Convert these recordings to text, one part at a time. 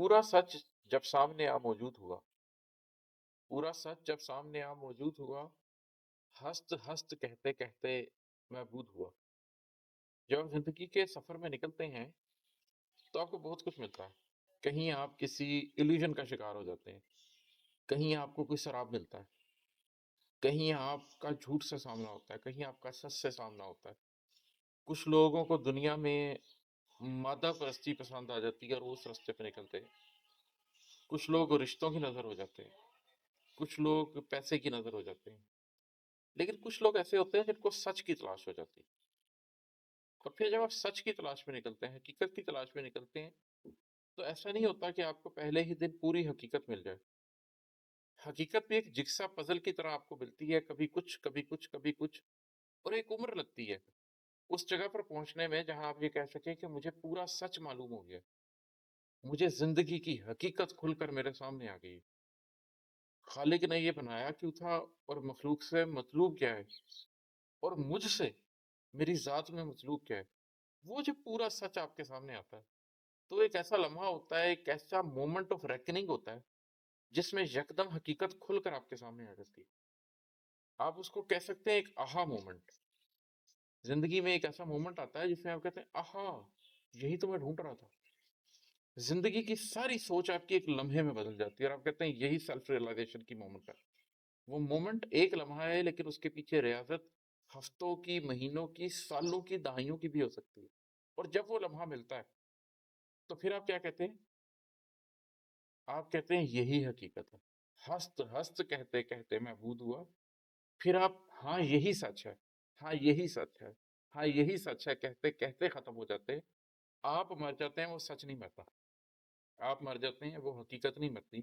پورا سچ جب سامنے آ موجود ہوا، پورا سچ جب سامنے آ موجود ہوا، ہست ہست کہتے کہتے محبود ہوا۔ جب آپ زندگی کے سفر میں نکلتے ہیں تو آپ کو بہت کچھ ملتا ہے۔ کہیں آپ کسی ایلیوژن کا شکار ہو جاتے ہیں، کہیں آپ کو کوئی سراب ملتا ہے، کہیں آپ کا جھوٹ سے سامنا ہوتا ہے، کہیں آپ کا سچ سے سامنا ہوتا ہے۔ کچھ لوگوں کو دنیا میں مادہ پرستی پسند آ جاتی ہے اور وہ اس راستے پہ نکلتے ہیں۔ کچھ لوگ رشتوں کی نظر ہو جاتے ہیں، کچھ لوگ پیسے کی نظر ہو جاتے ہیں، لیکن کچھ لوگ ایسے ہوتے ہیں جن کو سچ کی تلاش ہو جاتی ہے۔ اور پھر جب آپ سچ کی تلاش میں نکلتے ہیں، حقیقت کی تلاش میں نکلتے ہیں، تو ایسا نہیں ہوتا کہ آپ کو پہلے ہی دن پوری حقیقت مل جائے۔ حقیقت بھی ایک جگسا پزل کی طرح آپ کو ملتی ہے، کبھی کچھ کبھی کچھ کبھی کچھ، اور ایک عمر لگتی ہے اس جگہ پر پہنچنے میں جہاں آپ یہ کہہ سکیں کہ مجھے پورا سچ معلوم ہو گیا، مجھے زندگی کی حقیقت کھل کر میرے سامنے آ گئی۔ خالق نے یہ بنایا کیوں تھا، اور مخلوق سے مطلوب کیا ہے، اور مجھ سے میری ذات میں مطلوب کیا ہے، وہ جب پورا سچ آپ کے سامنے آتا ہے تو ایک ایسا لمحہ ہوتا ہے، ایک ایسا مومنٹ آف ریکننگ ہوتا ہے جس میں یکدم حقیقت کھل کر آپ کے سامنے آ جاتی ہے۔ آپ اس کو کہہ سکتے ہیں ایک آہا مومنٹ۔ زندگی میں ایک ایسا مومنٹ آتا ہے جس میں آپ کہتے ہیں آہا، یہی تو میں ڈھونڈ رہا تھا۔ زندگی کی ساری سوچ آپ کی ایک لمحے میں بدل جاتی ہے اور آپ کہتے ہیں یہی سیلف ریئلائزیشن کی مومنٹ ہے۔ وہ مومنٹ ایک لمحہ ہے لیکن اس کے پیچھے ریاضت ہفتوں کی، مہینوں کی، سالوں کی، دہائیوں کی بھی ہو سکتی ہے۔ اور جب وہ لمحہ ملتا ہے تو پھر آپ کیا کہتے ہیں؟ آپ کہتے ہیں یہی حقیقت ہے۔ ہست ہست کہتے کہتے محبود ہوا، پھر آپ ہاں یہی سچ ہے، ہاں یہی سچ ہے، ہاں یہی سچ ہے کہتے کہتے ختم ہو جاتے ہیں۔ آپ مر جاتے ہیں، وہ سچ نہیں مرتا۔ آپ مر جاتے ہیں، وہ حقیقت نہیں مرتی۔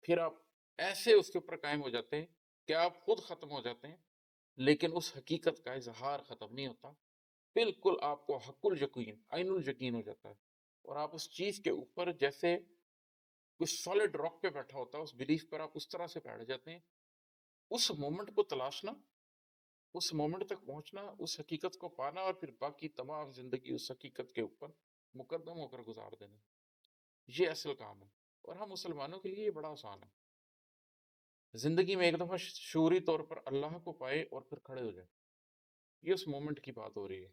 پھر آپ ایسے اس کے اوپر قائم ہو جاتے ہیں کہ آپ خود ختم ہو جاتے ہیں، لیکن اس حقیقت کا اظہار ختم نہیں ہوتا۔ بالکل آپ کو حق الیقین، عین الیقین ہو جاتا ہے، اور آپ اس چیز کے اوپر جیسے کوئی سالڈ راک پہ بیٹھا ہوتا ہے، اس بلیف پر آپ اس طرح سے بیٹھ جاتے ہیں۔ اس مومنٹ کو تلاشنا، اس مومنٹ تک پہنچنا، اس حقیقت کو پانا، اور پھر باقی تمام زندگی اس حقیقت کے اوپر مقدم ہو کر گزار دینا، یہ اصل کام ہے۔ اور ہم مسلمانوں کے لیے یہ بڑا آسان ہے۔ زندگی میں ایک دفعہ شعوری طور پر اللہ کو پائے اور پھر کھڑے ہو جائیں، یہ اس مومنٹ کی بات ہو رہی ہے۔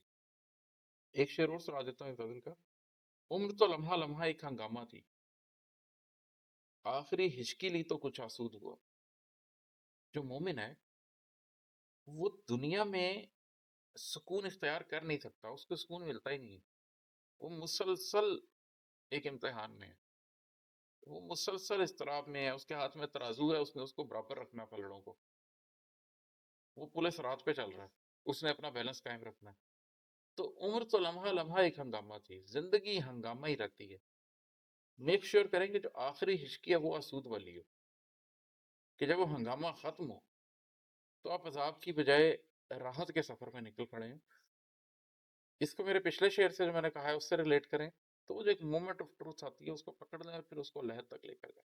ایک شعر اور سنا دیتا ہوں فضل کا۔ عمر تو لمحہ لمحہ ایک ہنگامہ تھی، آخری ہچکی لی تو کچھ آسود ہوا۔ جو مومن ہے وہ دنیا میں سکون اختیار کر نہیں سکتا، اس کو سکون ملتا ہی نہیں ہے۔ وہ مسلسل ایک امتحان میں ہے، وہ مسلسل اضطراب میں ہے، اس کے ہاتھ میں ترازو ہے، اس نے اس کو برابر رکھنا ہے پلڑوں کو، وہ پورے صراط پہ چل رہا ہے، اس نے اپنا بیلنس قائم رکھنا ہے۔ تو عمر تو لمحہ لمحہ ایک ہنگامہ تھی، زندگی ہنگامہ ہی رہتی ہے۔ میک شیور کریں کہ جو آخری ہچکی ہے وہ آسود والی ہو، کہ جب وہ ہنگامہ ختم ہو تو آپ عذاب کی بجائے راحت کے سفر میں نکل پڑے ہیں۔ اس کو میرے پچھلے شعر سے جو میں نے کہا ہے اس سے ریلیٹ کریں، تو وہ جو ایک مومنٹ آف ٹروتھ آتی ہے اس کو پکڑ لیں اور پھر اس کو لہر تک لے کر جائیں۔